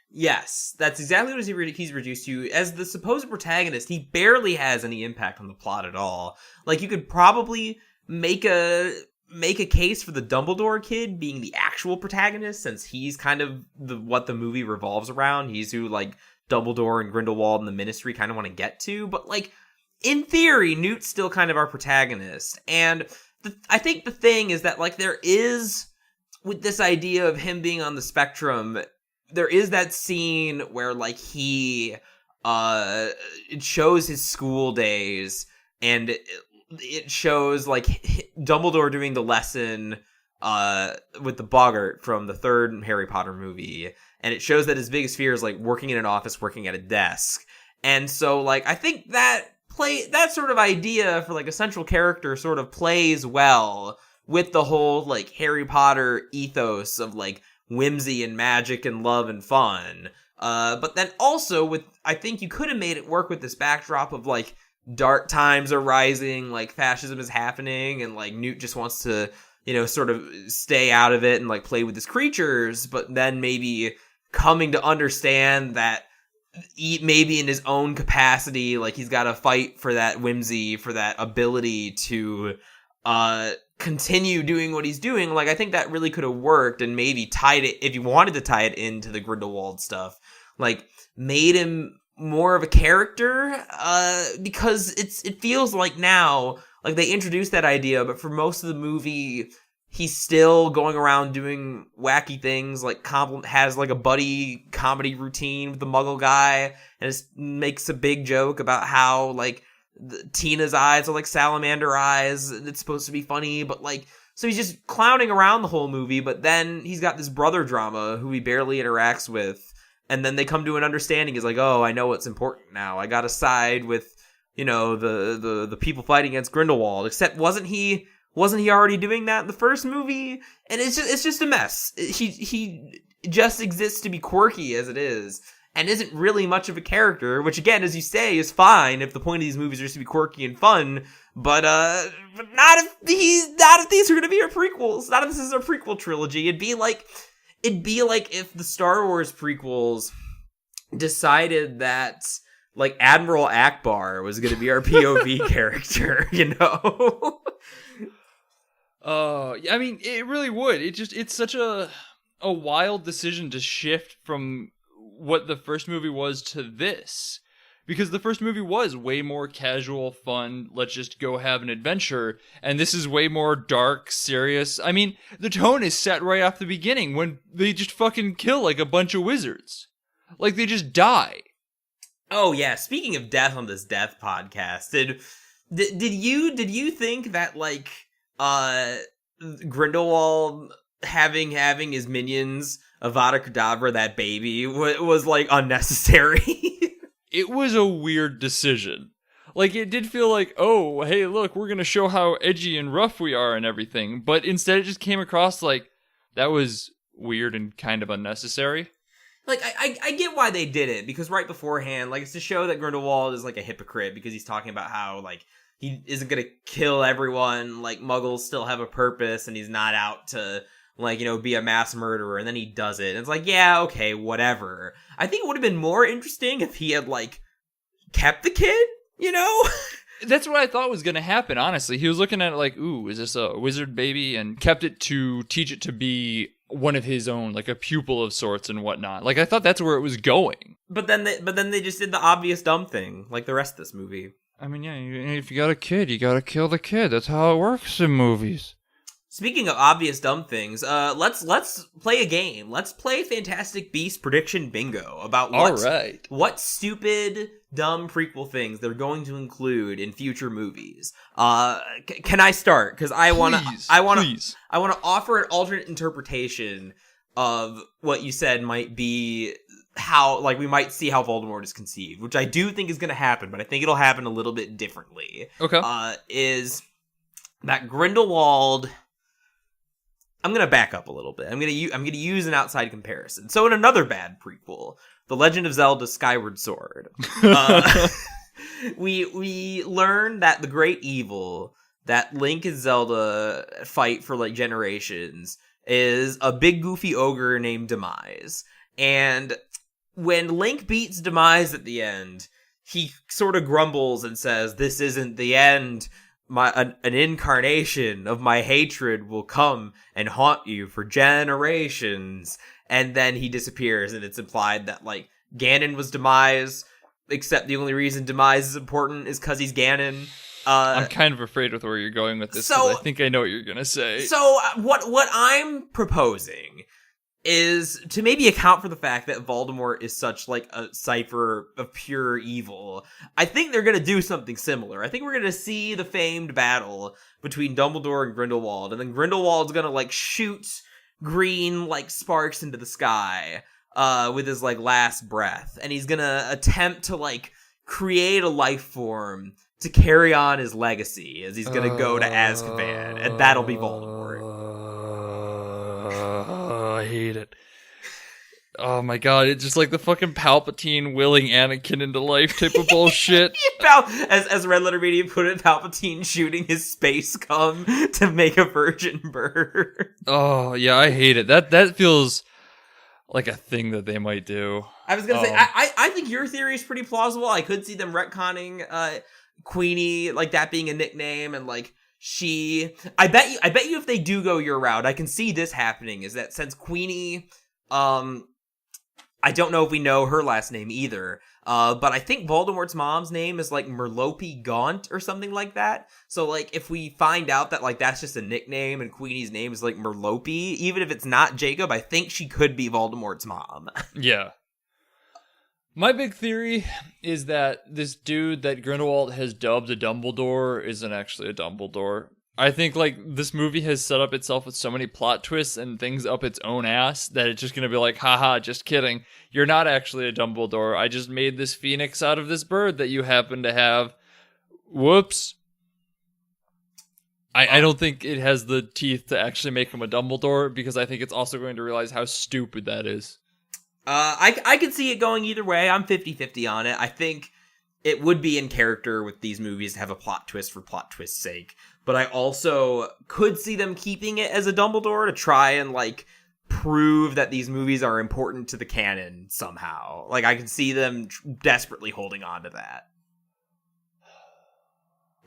Yes, that's exactly what he's reduced to. As the supposed protagonist, he barely has any impact on the plot at all. Like, you could probably make a case for the Dumbledore kid being the actual protagonist, since he's kind of what the movie revolves around. He's who, like, Dumbledore and Grindelwald and the Ministry kind of want to get to. But, like, in theory, Newt's still kind of our protagonist. And I think the thing is that, like, there is, with this idea of him being on the spectrum, there is that scene where, like, it shows his school days, and it shows like Dumbledore doing the lesson with the boggart from the third Harry Potter movie, and it shows that his biggest fear is like working in an office, working at a desk. And so like I think that sort of idea for like a central character sort of plays well with the whole like Harry Potter ethos of like whimsy and magic and love and fun. But then also I think you could have made it work with this backdrop of like dark times are rising, like fascism is happening, and like Newt just wants to, you know, sort of stay out of it and like play with his creatures, but then maybe coming to understand that maybe in his own capacity, like he's got to fight for that whimsy, for that ability to continue doing what he's doing. Like I think that really could have worked, and maybe tied it, if you wanted to tie it into the Grindelwald stuff, like made him more of a character, because it feels like now, like they introduced that idea, but for most of the movie, he's still going around doing wacky things, like has like a buddy comedy routine with the Muggle guy, and makes a big joke about how like Tina's eyes are like salamander eyes. And it's supposed to be funny, but like, so he's just clowning around the whole movie. But then he's got this brother drama who he barely interacts with. And then they come to an understanding. He's like, oh, I know what's important now. I got to side with, you know, the people fighting against Grindelwald. Except wasn't he already doing that in the first movie? And it's just a mess. He just exists to be quirky as it is, and isn't really much of a character. Which again, as you say, is fine if the point of these movies are just to be quirky and fun. But not if these are going to be our prequels. Not if this is our prequel trilogy. It'd be like if the Star Wars prequels decided that like Admiral Akbar was going to be our POV character, you know? I mean, it really would. It's such a wild decision to shift from what the first movie was to this. Because the first movie was way more casual, fun, let's just go have an adventure. And this is way more dark, serious. I mean, the tone is set right off the beginning when they just fucking kill like a bunch of wizards. Like, they just die. Oh, yeah. Speaking of death on this death podcast, did you think that, like, Grindelwald having his minions Avada Kedavra that baby was like unnecessary? It was a weird decision. Like, it did feel like, oh, hey, look, we're gonna show how edgy and rough we are and everything. But instead it just came across like, that was weird and kind of unnecessary. Like, I get why they did it, because right beforehand, like, it's to show that Grindelwald is, like, a hypocrite, because he's talking about how, like, he isn't gonna kill everyone, like, Muggles still have a purpose, and he's not out to, like, you know, be a mass murderer, and then he does it. And it's like, yeah, okay, whatever. I think it would have been more interesting if he had, like, kept the kid, you know? That's what I thought was gonna happen, honestly. He was looking at it like, ooh, is this a wizard baby? And kept it to teach it to be one of his own, like a pupil of sorts and whatnot. Like, I thought that's where it was going. But then they just did the obvious dumb thing, like the rest of this movie. I mean, yeah, if you got a kid, you gotta kill the kid. That's how it works in movies. Speaking of obvious dumb things, let's play a game. Let's play Fantastic Beasts Prediction Bingo about what stupid, dumb prequel things they're going to include in future movies. Can I start? Because I want to offer an alternate interpretation of what you said might be how, like, we might see how Voldemort is conceived, which I do think is going to happen, but I think it'll happen a little bit differently. Okay. Is that Grindelwald? I'm going to back up a little bit. I'm going to use an outside comparison. So in another bad prequel, The Legend of Zelda Skyward Sword, we learn that the great evil that Link and Zelda fight for like generations is a big goofy ogre named Demise. And when Link beats Demise at the end, he sort of grumbles and says, "This isn't the end. An incarnation of my hatred will come and haunt you for generations." And then he disappears, and it's implied that, like, Ganon was Demise, except the only reason Demise is important is because he's Ganon. I'm kind of afraid with where you're going with this, so I think I know what you're gonna say. So what I'm proposing is to maybe account for the fact that Voldemort is such, like, a cipher of pure evil. I think they're going to do something similar. I think we're going to see the famed battle between Dumbledore and Grindelwald, and then Grindelwald's going to, like, shoot green, like, sparks into the sky with his, like, last breath, and he's going to attempt to, like, create a life form to carry on his legacy as he's going to go to Azkaban, and that'll be Voldemort. I hate it. Oh my god, it's just like the fucking Palpatine willing Anakin into life type of bullshit. As Red Letter Media put it, Palpatine shooting his space cum to make a virgin bird. Oh yeah, I hate it. That feels like a thing that they might do. I was gonna say, I think your theory is pretty plausible. I could see them retconning Queenie, like that being a nickname, and like I bet you if they do go your route, I can see this happening, is that since Queenie, I don't know if we know her last name either, but I think Voldemort's mom's name is like Merlope Gaunt or something like that. So like if we find out that like that's just a nickname and Queenie's name is like Merlope, even if it's not Jacob, I think she could be Voldemort's mom. Yeah. My big theory is that this dude that Grindlewald has dubbed a Dumbledore isn't actually a Dumbledore. I think, like, this movie has set up itself with so many plot twists and things up its own ass that it's just going to be like, haha, just kidding. You're not actually a Dumbledore. I just made this phoenix out of this bird that you happen to have. Whoops. I don't think it has the teeth to actually make him a Dumbledore, because I think it's also going to realize how stupid that is. I could see it going either way. I'm 50-50 on it. I think it would be in character with these movies to have a plot twist for plot twist's sake. But I also could see them keeping it as a Dumbledore to try and, like, prove that these movies are important to the canon somehow. Like, I can see them desperately holding on to that.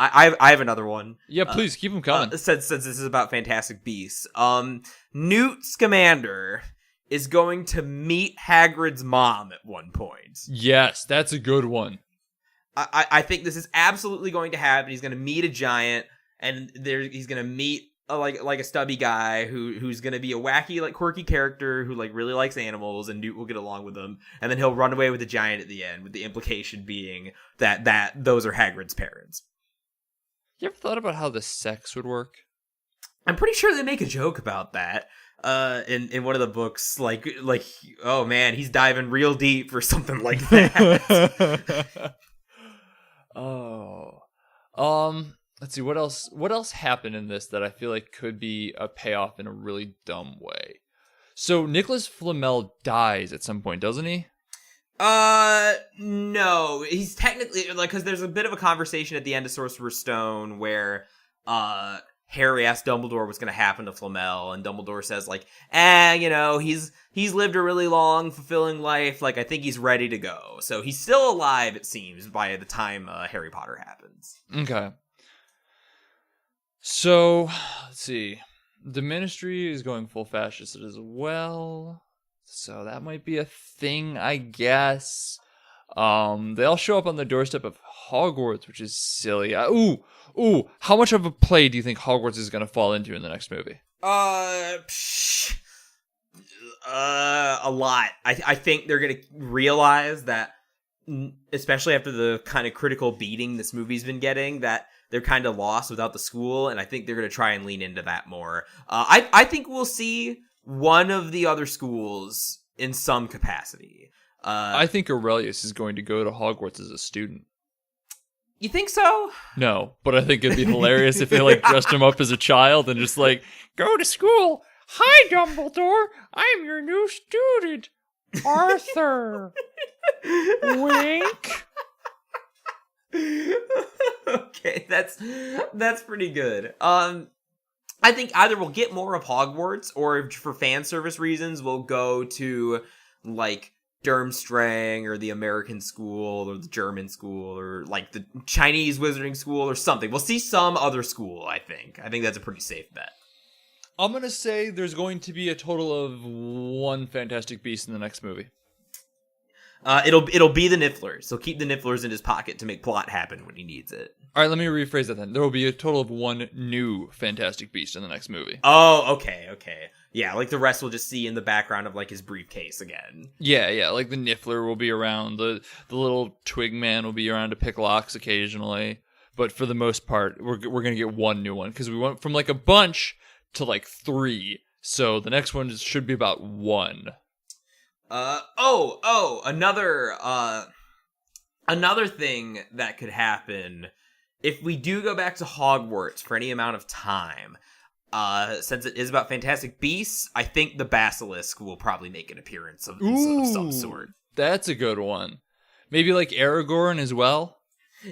I have another one. Yeah, please, keep them coming. Since this is about Fantastic Beasts. Newt Scamander is going to meet Hagrid's mom at one point. Yes, that's a good one. I think this is absolutely going to happen. He's going to meet a giant, and he's going to meet a stubby guy who's going to be a wacky, like, quirky character who, like, really likes animals, and Newt will get along with him, and then he'll run away with the giant at the end, with the implication being that those are Hagrid's parents. You ever thought about how the sex would work? I'm pretty sure they make a joke about that. In one of the books, like, oh man, he's diving real deep for something like that. Let's see, what else happened in this that I feel like could be a payoff in a really dumb way? So Nicholas Flamel dies at some point, doesn't he? No, he's technically, like, because there's a bit of a conversation at the end of Sorcerer's Stone where, Harry asked Dumbledore what's going to happen to Flamel, and Dumbledore says, like, he's lived a really long, fulfilling life, like, I think he's ready to go. So he's still alive, it seems, by the time Harry Potter happens. Okay. So, let's see. The Ministry is going full fascist as well, so that might be a thing, I guess. They all show up on the doorstep of Hogwarts, which is silly. How much of a play do you think Hogwarts is going to fall into in the next movie? A lot. I think they're going to realize that, especially after the kind of critical beating this movie's been getting, that they're kind of lost without the school, and I think they're going to try and lean into that more. I think we'll see one of the other schools in some capacity. I think Aurelius is going to go to Hogwarts as a student. You think so? No, but I think it'd be hilarious if they, like, dressed him up as a child and just, like, go to school. Hi, Dumbledore. I'm your new student, Arthur. Wink. Okay, that's pretty good. I think either we'll get more of Hogwarts, or for fan service reasons, we'll go to, like, Durmstrang, or the American school, or the German school, or, like, the Chinese wizarding school, or something. We'll see some other school, I think. I think that's a pretty safe bet. I'm going to say there's going to be a total of one Fantastic Beast in the next movie. It'll be the Nifflers. He'll keep the Nifflers in his pocket to make plot happen when he needs it. All right, let me rephrase that then. There will be a total of one new Fantastic Beast in the next movie. Oh, okay. Yeah, like the rest we'll just see in the background of, like, his briefcase again. Yeah, like the Niffler will be around. The little twig man will be around to pick locks occasionally. But for the most part, we're going to get one new one, because we went from, like, a bunch to, like, 3. So the next one should be about 1. Another thing that could happen if we do go back to Hogwarts for any amount of time, since it is about Fantastic Beasts, I think the Basilisk will probably make an appearance of some sort. That's a good one. Maybe, like, Aragorn as well?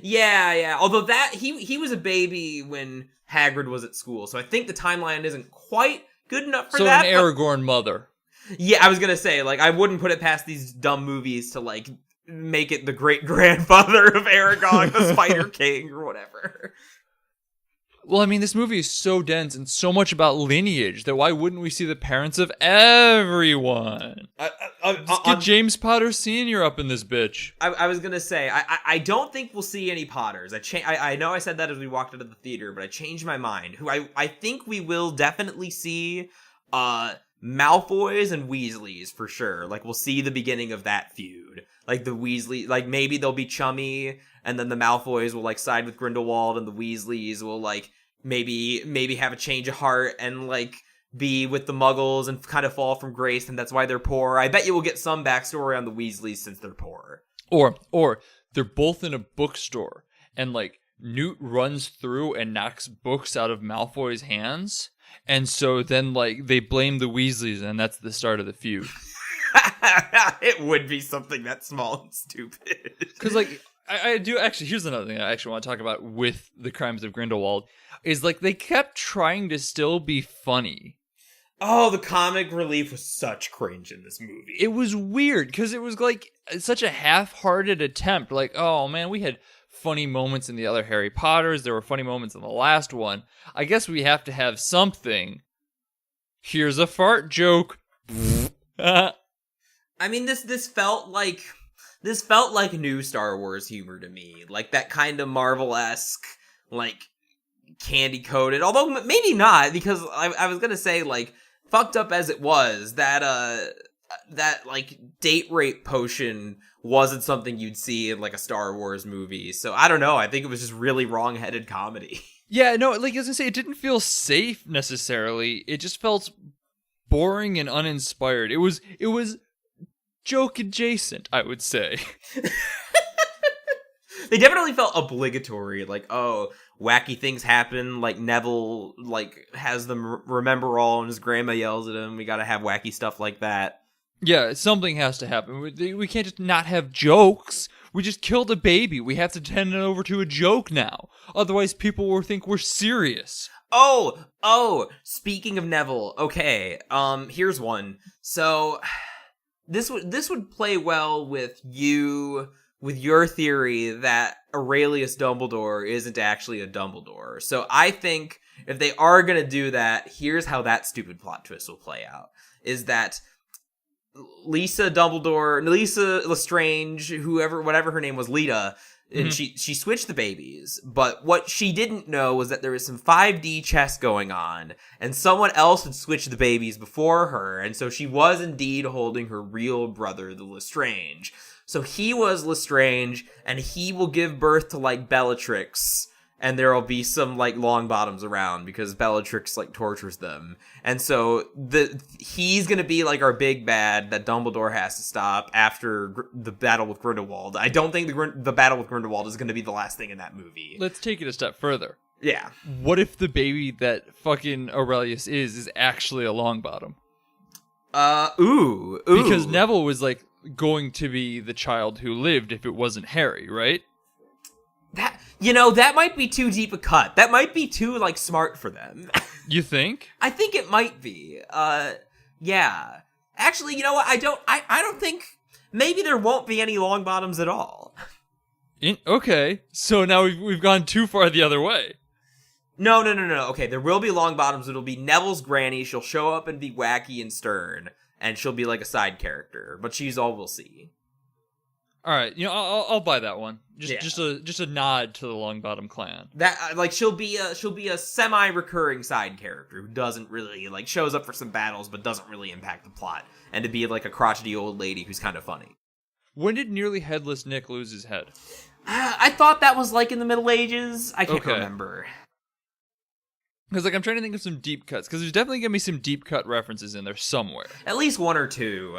Yeah. Although that, he was a baby when Hagrid was at school, so I think the timeline isn't quite good enough for that. So an Aragorn mother. Yeah, I was gonna say, like, I wouldn't put it past these dumb movies to, like, make it the great-grandfather of Aragorn, the Spider King, or whatever. Well, I mean, this movie is so dense and so much about lineage that why wouldn't we see the parents of everyone? Let's get James Potter Sr. up in this bitch. I was gonna say, I don't think we'll see any Potters. I know I said that as we walked out of the theater, but I changed my mind. Who I think we will definitely see Malfoys and Weasleys for sure. Like, we'll see the beginning of that feud. Like, the Weasley, like, maybe they'll be chummy, and then the Malfoys will, like, side with Grindelwald, and the Weasleys will, like, maybe have a change of heart and, like, be with the Muggles and kind of fall from grace, and that's why they're poor. I bet you will get some backstory on the Weasleys since they're poor. Or they're both in a bookstore, and, like, Newt runs through and knocks books out of Malfoy's hands, and so then, like, they blame the Weasleys, and that's the start of the feud. It would be something that small and stupid. Because, like, I do actually, here's another thing I actually want to talk about with the Crimes of Grindelwald, is, like, they kept trying to still be funny. Oh, the comic relief was such cringe in this movie. It was weird, because it was, like, such a half-hearted attempt. Like, oh, man, we had funny moments in the other Harry Potters. There were funny moments in the last one. I guess we have to have something. Here's a fart joke. I mean, this felt like new Star Wars humor to me. Like, that kind of Marvel-esque, like, candy-coated. Although, maybe not, because I was gonna say, like, fucked up as it was, that like, date rape potion wasn't something you'd see in, like, a Star Wars movie. So, I don't know. I think it was just really wrong-headed comedy. Yeah, no, like, as I say, it didn't feel safe, necessarily. It just felt boring and uninspired. It was joke adjacent, I would say. They definitely felt obligatory, like, oh, wacky things happen, like Neville, like, has them remember all, and his grandma yells at him, we gotta have wacky stuff like that. Yeah, something has to happen. We can't just not have jokes. We just killed a baby. We have to turn it over to a joke now. Otherwise, people will think we're serious. Oh, speaking of Neville, okay, here's one. So, this would play well with your theory that Aurelius Dumbledore isn't actually a Dumbledore. So I think if they are going to do that, here's how that stupid plot twist will play out. Is that Lisa Lestrange, whatever her name was, Lita, and she switched the babies, but what she didn't know was that there was some 5D chess going on, and someone else had switched the babies before her, and so she was indeed holding her real brother, the Lestrange. So he was Lestrange, and he will give birth to, like, Bellatrix, and there'll be some, like, Longbottoms around, because Bellatrix, like, tortures them. And so he's gonna be, like, our big bad that Dumbledore has to stop after the battle with Grindelwald. I don't think the battle with Grindelwald is gonna be the last thing in that movie. Let's take it a step further. Yeah. What if the baby that fucking Aurelius is actually a Longbottom? Ooh. Because Neville was, like, going to be the child who lived if it wasn't Harry, right? That might be too deep a cut. That might be too, like, smart for them. You think? I think it might be. Yeah. Actually, you know what? I don't think, maybe there won't be any Longbottoms at all. Okay. So now we've gone too far the other way. No. Okay, there will be Longbottoms. It'll be Neville's granny. She'll show up and be wacky and stern, and she'll be like a side character, but she's all we'll see. All right, I'll buy that one. Just a nod to the Longbottom clan. That, like, she'll be a semi-recurring side character who doesn't really, like, shows up for some battles but doesn't really impact the plot, and to be like a crotchety old lady who's kind of funny. When did nearly headless Nick lose his head? I thought that was, like, in the Middle Ages. I can't remember. Because, like, I'm trying to think of some deep cuts, because there's definitely going to be some deep cut references in there somewhere. At least one or two.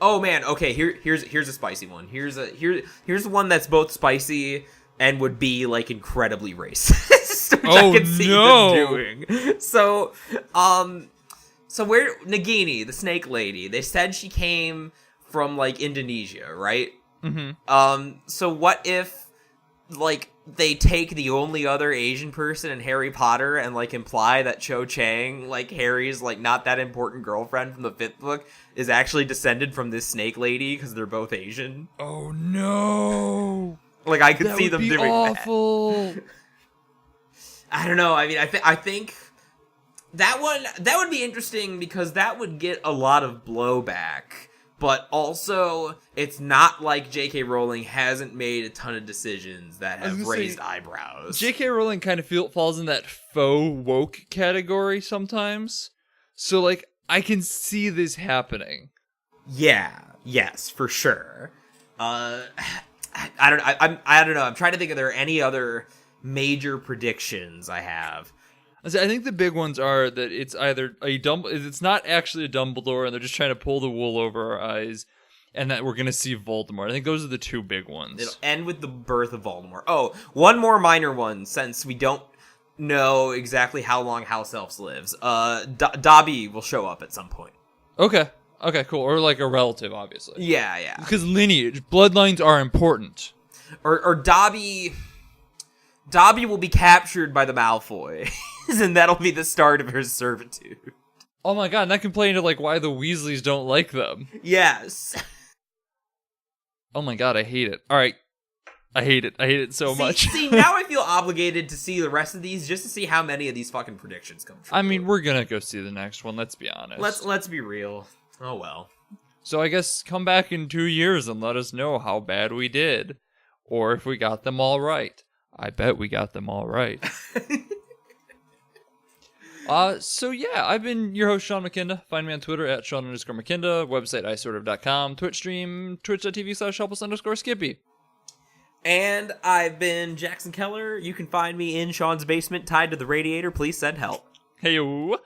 Oh man, okay, here's a spicy one. Here's the one that's both spicy and would be, like, incredibly racist, which I can see them doing. So where Nagini, the snake lady, they said she came from, like, Indonesia, right? Mm-hmm. So what if, like, they take the only other Asian person in Harry Potter and, like, imply that Cho Chang, like, Harry's, like, not that important girlfriend from the 5th book, is actually descended from this snake lady because they're both Asian? Oh no! Like, I could see them doing awful. that. I don't know. I mean, I think that would be interesting because that would get a lot of blowback. But also, it's not like J.K. Rowling hasn't made a ton of decisions that have raised eyebrows. J.K. Rowling kind of falls in that faux woke category sometimes. So, like, I can see this happening. Yeah, yes, for sure. I don't know. I'm trying to think if there are any other major predictions I have. I think the big ones are that it's either it's not actually a Dumbledore, and they're just trying to pull the wool over our eyes, and that we're gonna see Voldemort. I think those are the two big ones. It'll end with the birth of Voldemort. Oh, one more minor one, since we don't know exactly how long House Elves lives. Dobby will show up at some point. Okay, cool. Or like a relative, obviously. Yeah. Because lineage, bloodlines are important. Or Dobby will be captured by the Malfoys, and that'll be the start of her servitude. Oh my god, and that can play into like why the Weasleys don't like them. Yes. Oh my god, I hate it. Alright. I hate it so much. See, now I feel obligated to see the rest of these just to see how many of these fucking predictions come true. I mean, we're gonna go see the next one, let's be honest. Let's be real. Oh well. So I guess come back in 2 years and let us know how bad we did. Or if we got them all right. I bet we got them all right. So yeah, I've been your host, Sean McKinda. Find me on Twitter at Sean_McKinda, website isortof.com, Twitch stream, twitch.tv/helpless_Skippy. And I've been Jackson Keller. You can find me in Sean's basement tied to the radiator. Please send help. Heyo.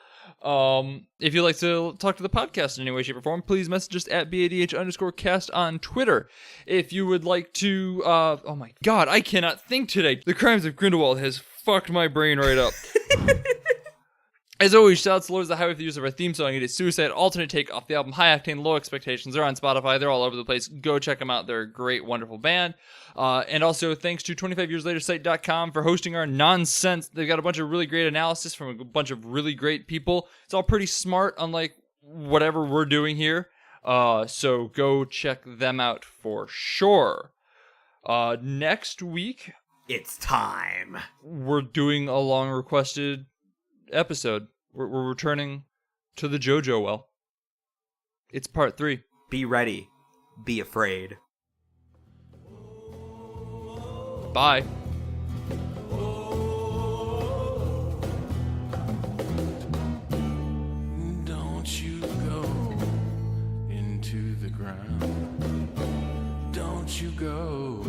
If you'd like to talk to the podcast in any way, shape, or form, please message us at BADH_cast on Twitter. If you would like to, oh my god, I cannot think today. The Crimes of Grindlewald has fucked my brain right up. As always, shoutouts to Lords of the Highway for the use of our theme song. It is Suicide, alternate take off the album High Octane, Low Expectations. They're on Spotify. They're all over the place. Go check them out. They're a great, wonderful band. And also, thanks to 25yearslatersite.com for hosting our nonsense. They've got a bunch of really great analysis from a bunch of really great people. It's all pretty smart, unlike whatever we're doing here. So go check them out for sure. Next week, it's time. We're doing a long requested episode. We're returning to the JoJo well. It's part 3. Be ready. Be afraid. Bye. Don't you go into the ground. Don't you go.